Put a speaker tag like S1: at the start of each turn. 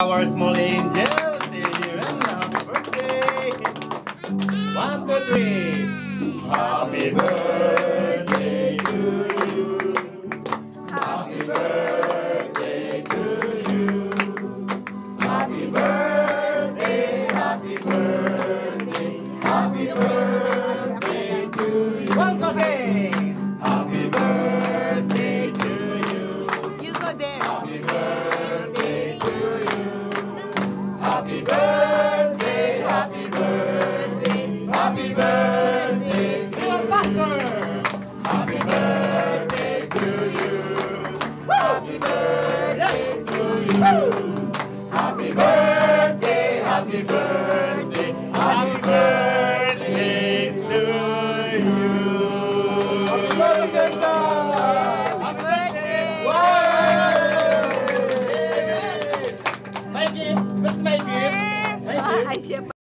S1: Our small angel, see you and happy birthday. 1, 2, 3. Happy birthday to you. Happy birthday to you. Happy birthday, happy birthday, happy birthday to you. Once again. Happy birthday to you.
S2: You go there.
S1: Happy birthday to you. Happy birthday, happy birthday, happy birthday to you. Happy birthday to you. Happy birthday to you. Happy birthday, happy birthday, happy birthday to you. Happy birthday, happy birthday. Wow! My gift, what's my gift? My gift.
S2: I see a